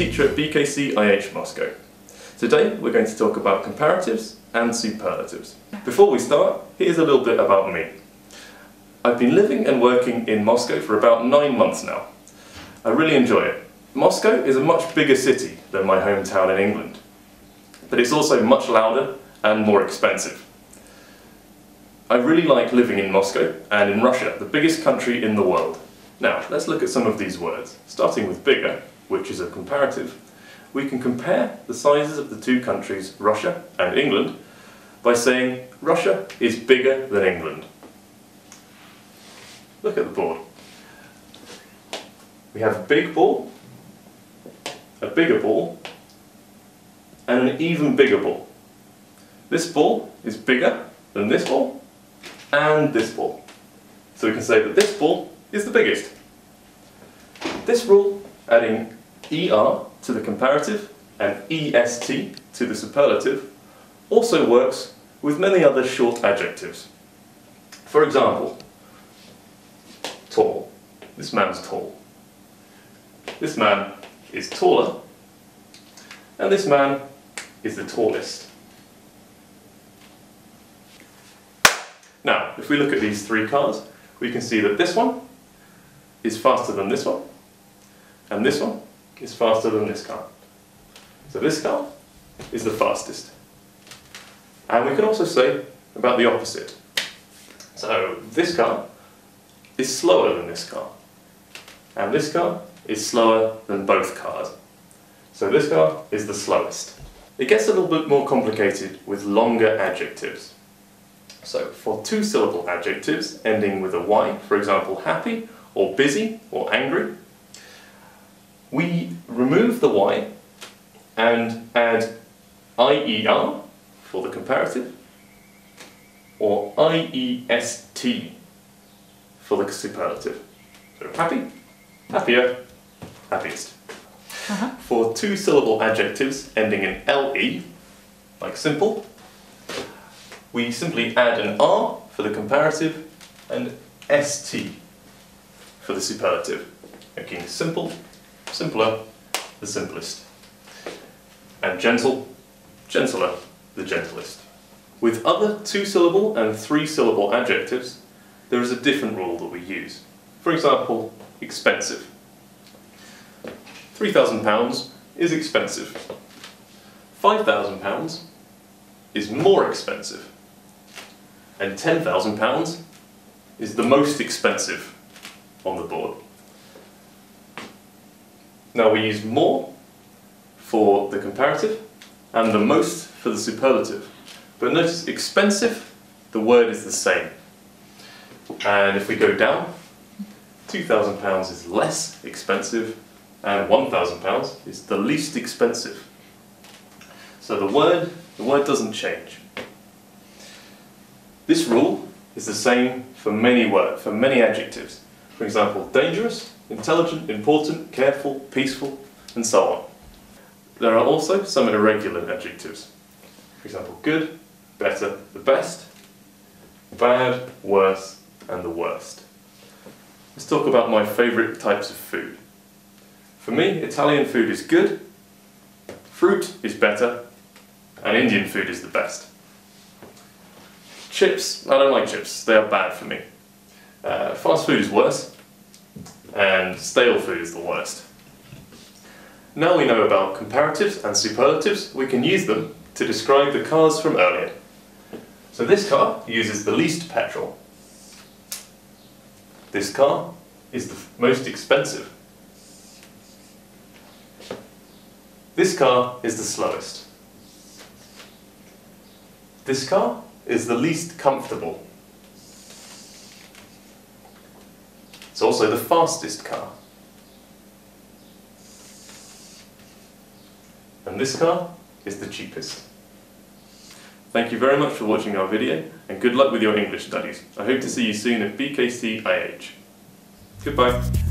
teacher at BKC-IH Moscow. Today we're going to talk about comparatives and superlatives. Before we start, here's a little bit about me. I've been living and working in Moscow for about 9 months now. I really enjoy it. Moscow is a much bigger city than my hometown in England, but it's also much louder and more expensive. I really like living in Moscow and in Russia, the biggest country in the world. Now, let's look at some of these words. Starting with bigger, which is a comparative, we can compare the sizes of the two countries, Russia and England, by saying Russia is bigger than England. Look at the board. We have a big ball, a bigger ball, and an even bigger ball. This ball is bigger than this ball and this ball. So we can say that this ball is the biggest. This rule, adding ER to the comparative and EST to the superlative, also works with many other short adjectives. For example, tall. This man's tall. This man is taller, and this man is the tallest. Now, if we look at these three cars, we can see that this one is faster than this one, and this one is faster than this car. So this car is the fastest. And we can also say about the opposite. So this car is slower than this car, and this car is slower than both cars. So this car is the slowest. It gets a little bit more complicated with longer adjectives. So for two-syllable adjectives ending with a Y, for example happy or busy or angry, we remove the Y and add IER for the comparative or IEST for the superlative. So happy, happier, happiest. For two-syllable adjectives ending in LE, like simple, we simply add an R for the comparative and ST for the superlative, making simple, simpler, the simplest, and gentle, gentler, the gentlest. With other two-syllable and three-syllable adjectives, there is a different rule that we use. For example, expensive. £3,000 is expensive. £5,000 is more expensive. And £10,000 is the most expensive on the board. Now we use more for the comparative and the most for the superlative. But notice expensive, the word is the same. And if we go down, £2,000 is less expensive and £1,000 is the least expensive. So the word doesn't change. This rule is the same for many adjectives. For example, dangerous, intelligent, important, careful, peaceful, and so on. There are also some irregular adjectives. For example, good, better, the best, bad, worse, and the worst. Let's talk about my favourite types of food. For me, Italian food is good, fruit is better, and Indian food is the best. Chips, I don't like chips, they are bad for me. Fast food is worse, and stale food is the worst. Now we know about comparatives and superlatives, we can use them to describe the cars from earlier. So this car uses the least petrol. This car is the most expensive. This car is the slowest. This car is the least comfortable. It's also the fastest car. And this car is the cheapest. Thank you very much for watching our video, and good luck with your English studies. I hope to see you soon at BKC-IH. Goodbye.